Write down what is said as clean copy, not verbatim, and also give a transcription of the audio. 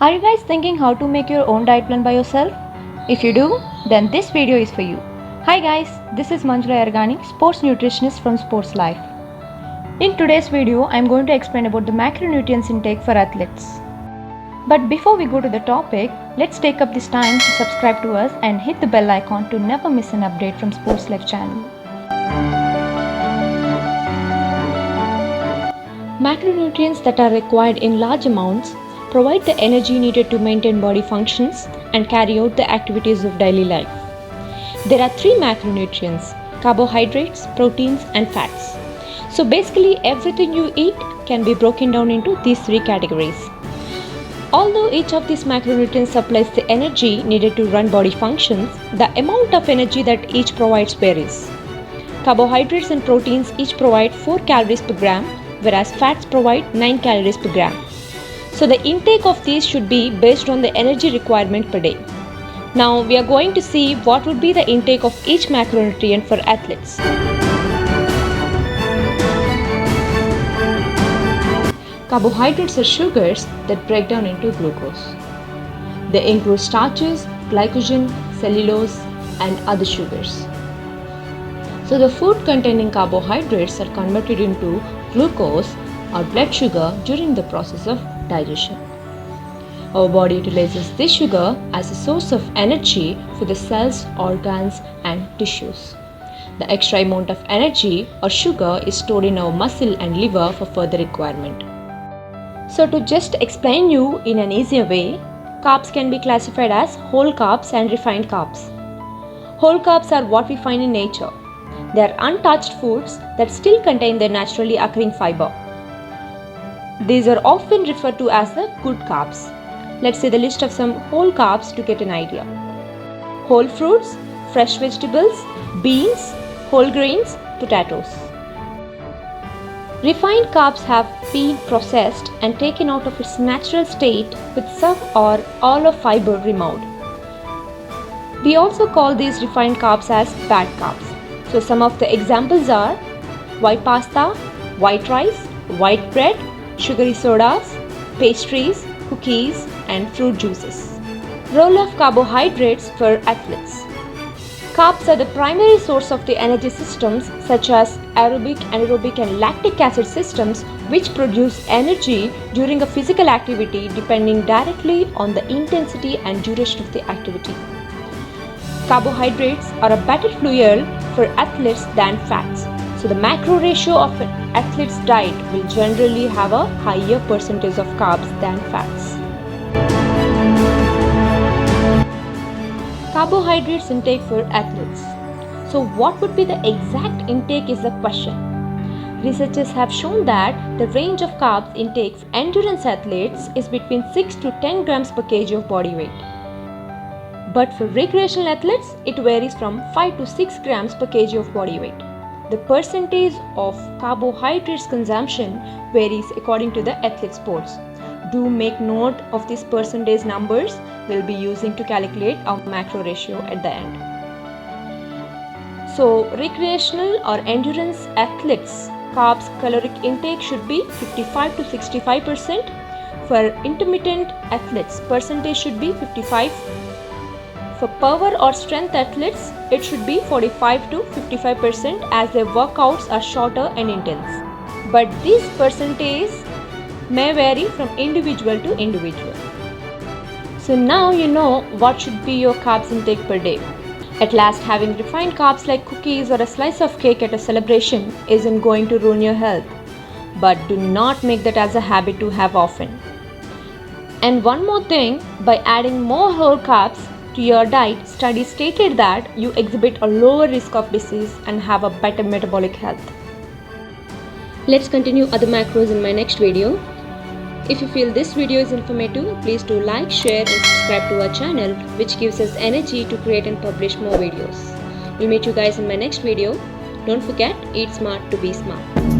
Are you guys thinking how to make your own diet plan by yourself? If you do, then this video is for you. Hi guys, this is Manjula Ergani, sports nutritionist from Sports Life. In today's video, I am going to explain about the macronutrients intake for athletes. But before we go to the topic, let's take up this time to subscribe to us and hit the bell icon to never miss an update from Sports Life channel. Macronutrients that are required in large amounts provide the energy needed to maintain body functions and carry out the activities of daily life. There are three macronutrients: carbohydrates, proteins, and fats. So basically everything you eat can be broken down into these three categories. Although each of these macronutrients supplies the energy needed to run body functions, the amount of energy that each provides varies. Carbohydrates and proteins each provide 4 calories per gram, whereas fats provide 9 calories per gram. So the intake of these should be based on the energy requirement per day. Now we are going to see what would be the intake of each macronutrient for athletes. Carbohydrates are sugars that break down into glucose. They include starches, glycogen, cellulose, and other sugars. So the food containing carbohydrates are converted into glucose or blood sugar during the process of digestion. Our body utilizes this sugar as a source of energy for the cells, organs, and tissues. The extra amount of energy or sugar is stored in our muscle and liver for further requirement. So to just explain you in an easier way, carbs can be classified as whole carbs and refined carbs. Whole carbs are what we find in nature. They are untouched foods that still contain their naturally occurring fiber. These are often referred to as the good carbs. Let's see the list of some whole carbs to get an idea. Whole fruits, fresh vegetables, beans, whole grains, potatoes. Refined carbs have been processed and taken out of its natural state with some or all of fiber removed. We also call these refined carbs as bad carbs. So some of the examples are white pasta, white rice, white bread, sugary sodas, pastries, cookies, and fruit juices. Role of carbohydrates for athletes. Carbs are the primary source of the energy systems such as aerobic, anaerobic, and lactic acid systems, which produce energy during a physical activity depending directly on the intensity and duration of the activity. Carbohydrates are a better fuel for athletes than fats. So the macro ratio of an athlete's diet will generally have a higher percentage of carbs than fats. Carbohydrates intake for athletes. So what would be the exact intake is the question. Researchers have shown that the range of carbs intake for endurance athletes is between 6 to 10 grams per kg of body weight. But for recreational athletes, it varies from 5 to 6 grams per kg of body weight. The percentage of carbohydrates consumption varies according to the athlete's sports. Do make note of these percentage numbers we'll be using to calculate our macro ratio at the end. So recreational or endurance athletes, carbs caloric intake should be 55 to 65%. For intermittent athletes, percentage should be 55. For power or strength athletes, it should be 45 to 55% as their workouts are shorter and intense. But these percentages may vary from individual to individual. So now you know what should be your carbs intake per day. At last, having refined carbs like cookies or a slice of cake at a celebration isn't going to ruin your health. But do not make that as a habit to have often. And one more thing, by adding more whole carbs to your diet, studies stated that you exhibit a lower risk of disease and have a better metabolic health. Let's continue other macros in my next video. If you feel this video is informative, please do like, share, and subscribe to our channel, which gives us energy to create and publish more videos. We'll meet you guys in my next video. Don't forget, eat smart to be smart.